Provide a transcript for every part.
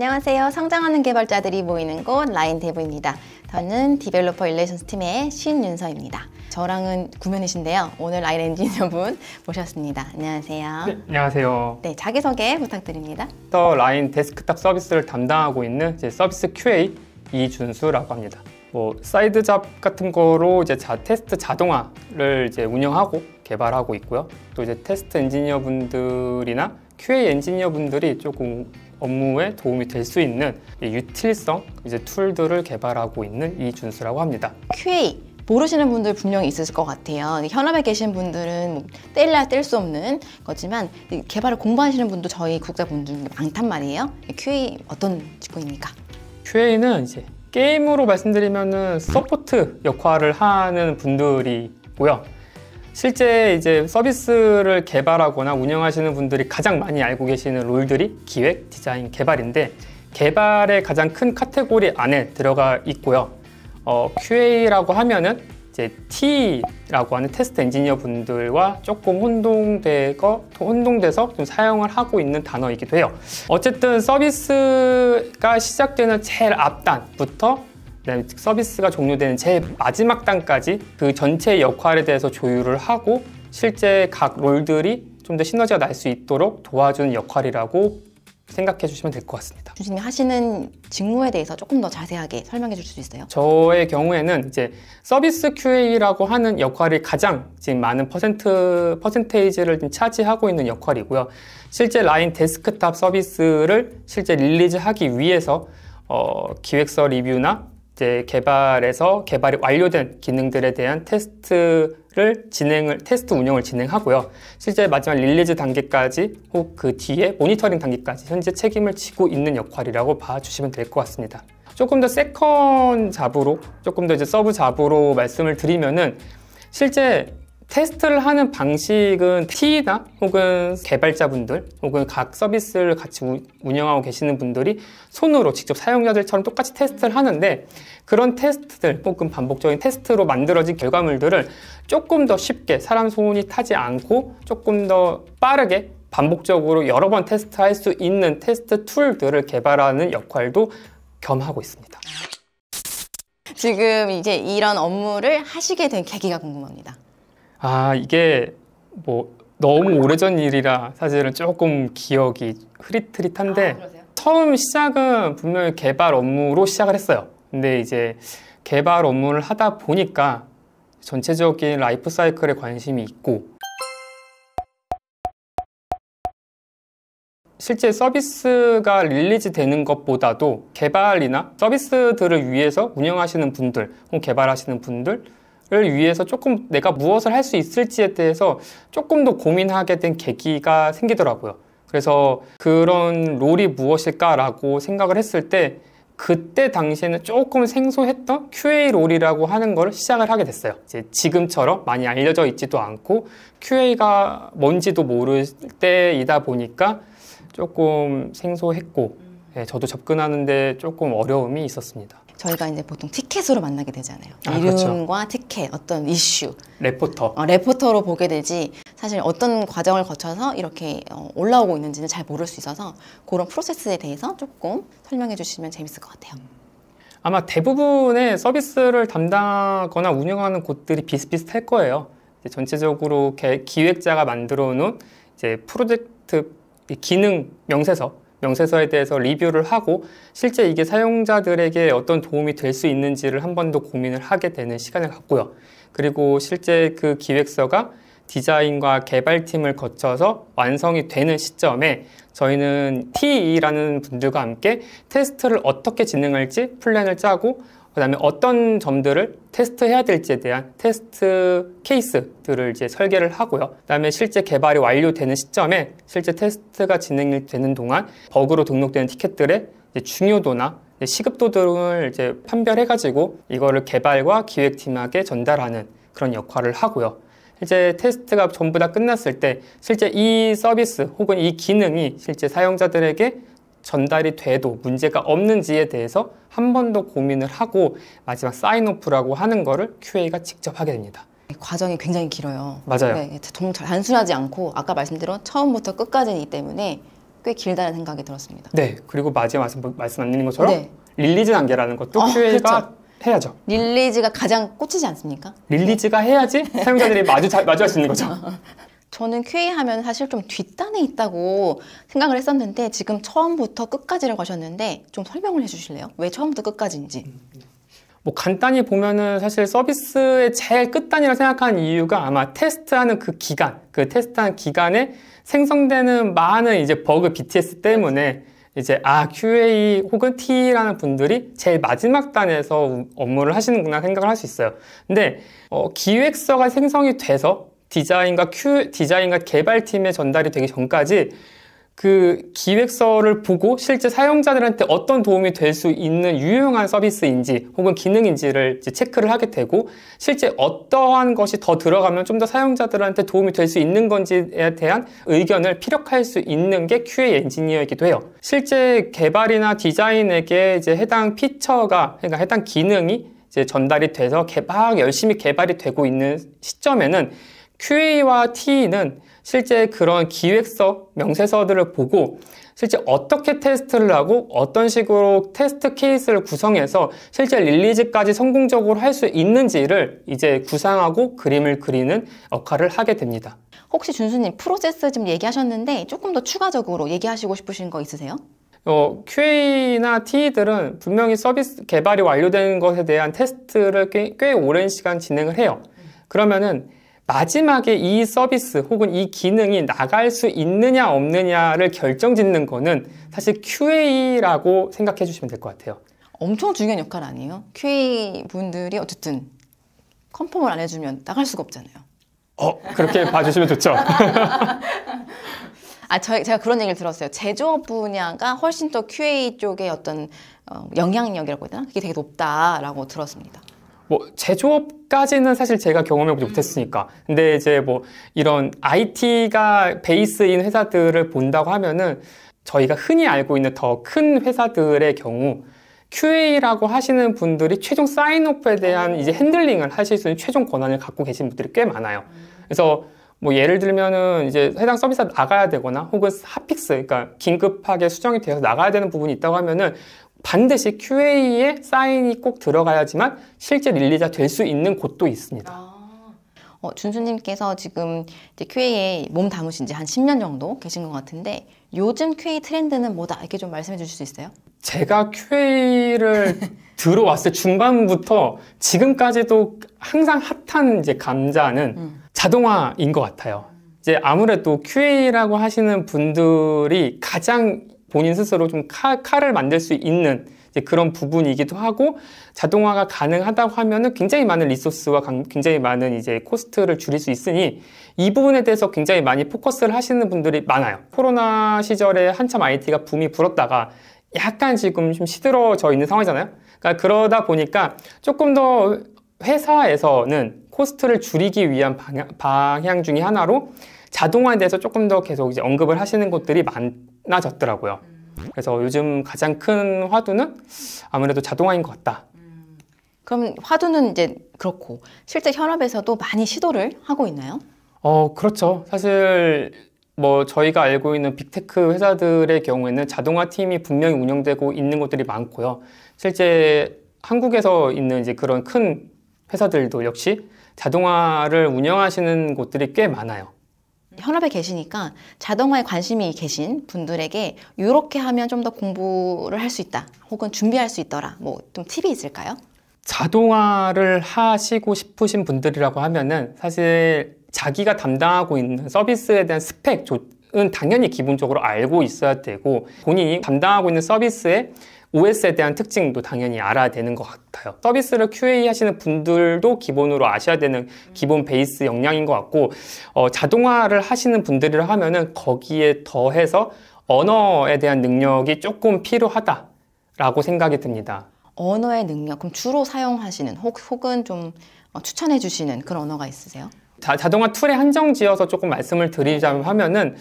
안녕하세요. 성장하는 개발자들이 모이는 곳 라인데브입니다. 저는 디벨로퍼 릴레이션스 팀의 신윤서입니다. 저랑은 구면이신데요. 오늘 라인 엔지니어분 모셨습니다. 안녕하세요. 네, 안녕하세요. 네, 자기소개 부탁드립니다. 라인 데스크탑 서비스를 담당하고 있는 서비스 QA 이준수라고 합니다. 사이드 잡 같은 거로 테스트 자동화를 운영하고 개발하고 있고요. 또 테스트 엔지니어 분들이나 QA 엔지니어 분들이 조금 업무에 도움이 될 수 있는 유틸성 툴들을 개발하고 있는 이준수라고 합니다. QA 모르시는 분들 분명히 있으실 것 같아요. 현업에 계신 분들은 뗄래야 뗄 수 없는 거지만 개발을 공부하시는 분도 저희 구독자분들 많단 말이에요. QA 어떤 직군입니까? QA는 게임으로 말씀드리면은 서포트 역할을 하는 분들이고요. 실제 서비스를 개발하거나 운영하시는 분들이 가장 많이 알고 계시는 롤들이 기획, 디자인, 개발인데 개발의 가장 큰 카테고리 안에 들어가 있고요. QA라고 하면은 T라고 하는 테스트 엔지니어 분들과 조금 혼동돼서 좀 사용을 하고 있는 단어이기도 해요. 어쨌든 서비스가 시작되는 제일 앞단부터 서비스가 종료되는 제일 마지막 단까지 그 전체 역할에 대해서 조율을 하고 실제 각 롤들이 좀 더 시너지가 날 수 있도록 도와주는 역할이라고 생각해 주시면 될 것 같습니다. 교수님이 하시는 직무에 대해서 조금 더 자세하게 설명해 줄 수 있어요? 저의 경우에는 서비스 QA라고 하는 역할이 가장 지금 많은 퍼센테이지를 차지하고 있는 역할이고요. 실제 라인 데스크탑 서비스를 실제 릴리즈하기 위해서 기획서 리뷰나 개발이 완료된 기능들에 대한 테스트 운영을 진행하고요. 실제 마지막 릴리즈 단계까지 혹 그 뒤에 모니터링 단계까지 현재 책임을 지고 있는 역할이라고 봐주시면 될 것 같습니다. 조금 더 세컨 잡으로, 조금 더 서브 잡으로 말씀을 드리면은 실제 테스트를 하는 방식은 T나 혹은 개발자분들 혹은 각 서비스를 같이 운영하고 계시는 분들이 손으로 직접 사용자들처럼 똑같이 테스트를 하는데 그런 테스트들 혹은 반복적인 테스트로 만들어진 결과물들을 조금 더 쉽게 사람 손이 타지 않고 조금 더 빠르게 반복적으로 여러 번 테스트할 수 있는 테스트 툴들을 개발하는 역할도 겸하고 있습니다. 지금 이런 업무를 하시게 된 계기가 궁금합니다. 이게 너무 오래전 일이라 사실은 조금 기억이 흐릿흐릿한데 처음 시작은 분명히 개발 업무로 시작을 했어요. 근데 개발 업무를 하다 보니까 전체적인 라이프 사이클에 관심이 있고 실제 서비스가 릴리즈 되는 것보다도 개발이나 서비스들을 위해서 운영하시는 분들 혹은 개발하시는 분들 를 위해서 조금 내가 무엇을 할 수 있을지에 대해서 조금 더 고민하게 된 계기가 생기더라고요. 그래서 그런 롤이 무엇일까라고 생각을 했을 때 그때 당시에는 조금 생소했던 QA 롤이라고 하는 걸 시작을 하게 됐어요. 지금처럼 많이 알려져 있지도 않고 QA가 뭔지도 모를 때이다 보니까 조금 생소했고 저도 접근하는데 조금 어려움이 있었습니다. 저희가 보통 티켓으로 만나게 되잖아요. 이름과 그렇죠. 티켓, 어떤 이슈. 레포터로 보게 되지 사실 어떤 과정을 거쳐서 이렇게 올라오고 있는지는 잘 모를 수 있어서 그런 프로세스에 대해서 조금 설명해 주시면 재밌을 것 같아요. 아마 대부분의 서비스를 담당하거나 운영하는 곳들이 비슷비슷할 거예요. 전체적으로 기획자가 만들어 놓은 프로젝트 기능 명세서에 대해서 리뷰를 하고 실제 이게 사용자들에게 어떤 도움이 될 수 있는지를 한 번 더 고민을 하게 되는 시간을 갖고요. 그리고 실제 그 기획서가 디자인과 개발팀을 거쳐서 완성이 되는 시점에 저희는 TE라는 분들과 함께 테스트를 어떻게 진행할지 플랜을 짜고 그다음에 어떤 점들을 테스트해야 될지에 대한 테스트 케이스들을 설계를 하고요. 그다음에 실제 개발이 완료되는 시점에 실제 테스트가 진행되는 동안 버그로 등록되는 티켓들의 중요도나 시급도 등을 판별해가지고 이거를 개발과 기획팀에게 전달하는 그런 역할을 하고요. 실제 테스트가 전부 다 끝났을 때 실제 이 서비스 혹은 이 기능이 실제 사용자들에게 전달이 돼도 문제가 없는지에 대해서 한 번 더 고민을 하고 마지막 사인오프라고 하는 거를 QA가 직접 하게 됩니다. 과정이 굉장히 길어요. 맞아요. 네, 정말 단순하지 않고 아까 말씀드린 처음부터 끝까지이기 때문에 꽤 길다는 생각이 들었습니다. 네, 그리고 마지막 말씀 안 드린 것처럼 네. 릴리즈 단계라는 것도 QA가 그렇죠. 해야죠. 릴리즈가 가장 꽂히지 않습니까? 릴리즈가 해야지 사용자들이 마주할 수 있는 거죠. 저는 QA 하면 사실 좀 뒷단에 있다고 생각을 했었는데 지금 처음부터 끝까지라고 하셨는데 좀 설명을 해주실래요? 왜 처음부터 끝까지인지. 뭐 간단히 보면은 사실 서비스의 제일 끝단이라고 생각하는 이유가 아마 테스트하는 그 테스트하는 기간에 생성되는 많은 이제 버그 BTS 때문에 이제 QA 혹은 T라는 분들이 제일 마지막 단에서 업무를 하시는구나 생각을 할 수 있어요. 근데 기획서가 생성이 돼서 디자인과 개발팀에 전달이 되기 전까지 그 기획서를 보고 실제 사용자들한테 어떤 도움이 될 수 있는 유용한 서비스인지 혹은 기능인지를 이제 체크를 하게 되고 실제 어떠한 것이 더 들어가면 좀 더 사용자들한테 도움이 될 수 있는 건지에 대한 의견을 피력할 수 있는 게 QA 엔지니어이기도 해요. 실제 개발이나 디자인에게 이제 해당 피처가, 그러니까 해당 기능이 이제 전달이 돼서 막 열심히 개발이 되고 있는 시점에는 QA와 T는 실제 그런 기획서, 명세서들을 보고 실제 어떻게 테스트를 하고 어떤 식으로 테스트 케이스를 구성해서 실제 릴리즈까지 성공적으로 할 수 있는지를 이제 구상하고 그림을 그리는 역할을 하게 됩니다. 혹시 준수님 프로세스 좀 얘기하셨는데 조금 더 추가적으로 얘기하시고 싶으신 거 있으세요? QA나 T들은 분명히 서비스 개발이 완료된 것에 대한 테스트를 꽤 오랜 시간 진행을 해요. 그러면은 마지막에 이 서비스 혹은 이 기능이 나갈 수 있느냐 없느냐를 결정짓는 거는 사실 QA라고 생각해 주시면 될 것 같아요. 엄청 중요한 역할 아니에요? QA 분들이 어쨌든 컨펌을 안 해주면 나갈 수가 없잖아요. 그렇게 봐주시면 좋죠. 제가 그런 얘기를 들었어요. 제조업 분야가 훨씬 더 QA 쪽의 어떤 영향력이라고 해야 되나? 그게 되게 높다라고 들었습니다. 제조업까지는 사실 제가 경험해보지 못했으니까. 근데 이제 이런 IT가 베이스인 회사들을 본다고 하면은 저희가 흔히 알고 있는 더 큰 회사들의 경우 QA라고 하시는 분들이 최종 사인오프에 대한 이제 핸들링을 하실 수 있는 최종 권한을 갖고 계신 분들이 꽤 많아요. 그래서 예를 들면은 이제 해당 서비스가 나가야 되거나 혹은 핫픽스, 그러니까 긴급하게 수정이 되어서 나가야 되는 부분이 있다고 하면은 반드시 QA에 사인이 꼭 들어가야지만 실제 릴리즈가 될 수 있는 곳도 있습니다. 준수님께서 지금 이제 QA에 몸 담으신 지 한 10년 정도 계신 것 같은데 요즘 QA 트렌드는 뭐다? 이렇게 좀 말씀해 주실 수 있어요? 제가 QA를 들어왔을 중반부터 지금까지도 항상 핫한 이제 감자는 자동화인 것 같아요. 이제 아무래도 QA라고 하시는 분들이 가장 본인 스스로 좀 칼을 만들 수 있는 이제 그런 부분이기도 하고 자동화가 가능하다고 하면은 굉장히 많은 리소스와 굉장히 많은 이제 코스트를 줄일 수 있으니 이 부분에 대해서 굉장히 많이 포커스를 하시는 분들이 많아요. 코로나 시절에 한참 IT가 붐이 불었다가 약간 지금 좀 시들어져 있는 상황이잖아요. 그러니까 그러다 보니까 조금 더 회사에서는 코스트를 줄이기 위한 방향 중에 하나로 자동화에 대해서 조금 더 계속 이제 언급을 하시는 곳들이 많아졌더라고요. 그래서 요즘 가장 큰 화두는 아무래도 자동화인 것 같다. 그럼 화두는 이제 그렇고 실제 현업에서도 많이 시도를 하고 있나요? 그렇죠. 사실 저희가 알고 있는 빅테크 회사들의 경우에는 자동화 팀이 분명히 운영되고 있는 곳들이 많고요. 실제 한국에서 있는 이제 그런 큰 회사들도 역시 자동화를 운영하시는 곳들이 꽤 많아요. 현업에 계시니까 자동화에 관심이 계신 분들에게 이렇게 하면 좀 더 공부를 할 수 있다 혹은 준비할 수 있더라 좀 팁이 있을까요? 자동화를 하시고 싶으신 분들이라고 하면은 사실 자기가 담당하고 있는 서비스에 대한 스펙은 당연히 기본적으로 알고 있어야 되고 본인이 담당하고 있는 서비스의 OS에 대한 특징도 당연히 알아야 되는 것 같아요. 서비스를 QA 하시는 분들도 기본으로 아셔야 되는 기본 베이스 역량인 것 같고 자동화를 하시는 분들이라 하면은 거기에 더해서 언어에 대한 능력이 조금 필요하다라고 생각이 듭니다. 언어의 능력, 그럼 주로 사용하시는 혹은 좀 추천해 주시는 그런 언어가 있으세요? 자동화 툴에 한정 지어서 조금 말씀을 드리자면 하면은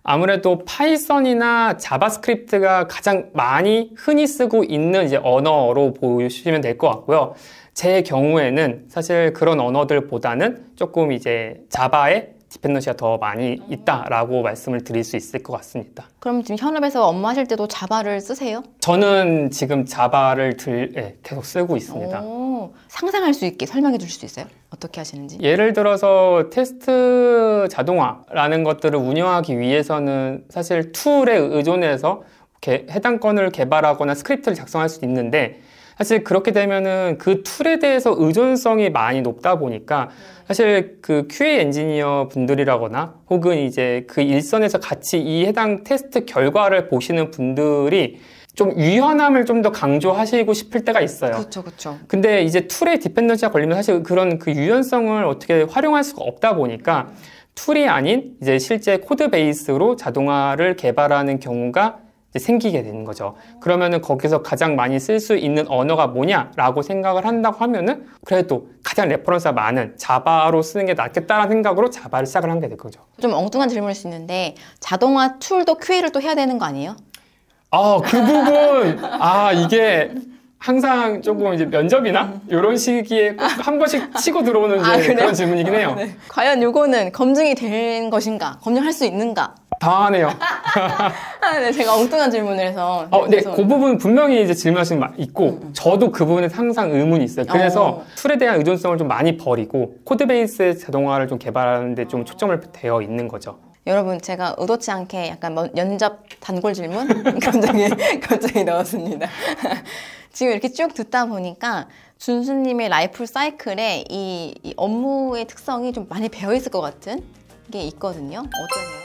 아무래도 파이썬이나 자바스크립트가 가장 많이 흔히 쓰고 있는 이제 언어로 보시면 될 것 같고요. 제 경우에는 사실 그런 언어들보다는 조금 이제 자바의 디펜던시가 더 많이 있다라고 말씀을 드릴 수 있을 것 같습니다. 그럼 지금 현업에서 업무하실 때도 자바를 쓰세요? 저는 지금 자바를 계속 쓰고 있습니다. 상상할 수 있게 설명해 주실 수 있어요? 어떻게 하시는지? 예를 들어서 테스트 자동화라는 것들을 운영하기 위해서는 사실 툴에 의존해서 해당 건을 개발하거나 스크립트를 작성할 수도 있는데, 사실 그렇게 되면은 그 툴에 대해서 의존성이 많이 높다 보니까 사실 그 QA 엔지니어 분들이라거나 혹은 이제 그 일선에서 같이 이 해당 테스트 결과를 보시는 분들이 좀 유연함을 좀 더 강조하시고 싶을 때가 있어요. 그렇죠, 그렇죠. 근데 이제 툴에 디펜던시가 걸리면 사실 그런 그 유연성을 어떻게 활용할 수가 없다 보니까 툴이 아닌 이제 실제 코드 베이스로 자동화를 개발하는 경우가 이제 생기게 되는 거죠. 그러면은 거기서 가장 많이 쓸 수 있는 언어가 뭐냐라고 생각을 한다고 하면은 그래도 가장 레퍼런스가 많은 자바로 쓰는 게 낫겠다라는 생각으로 자바를 시작을 하게 된 거죠. 좀 엉뚱한 질문일 수 있는데 자동화 툴도 QA를 또 해야 되는 거 아니에요? 그 부분, 이게 항상 조금 이제 면접이나 이런 시기에 꼭 한 번씩 치고 들어오는 그런 질문이긴 해요. 네. 과연 요거는 검증이 된 것인가? 검증할 수 있는가? 당하네요. 네, 제가 엉뚱한 질문을 해서. 네, 그 부분 분명히 이제 질문하시는 분 있고, 저도 그 부분에 항상 의문이 있어요. 그래서 툴에 대한 의존성을 좀 많이 버리고, 코드 베이스의 자동화를 좀 개발하는 데 좀 초점을 되어 있는 거죠. 여러분, 제가 의도치 않게 약간 면접 단골 질문? 갑자기 넣었습니다. 지금 이렇게 쭉 듣다 보니까 준수님의 라이프 사이클에 이 업무의 특성이 좀 많이 배어 있을 것 같은 게 있거든요. 어떠세요?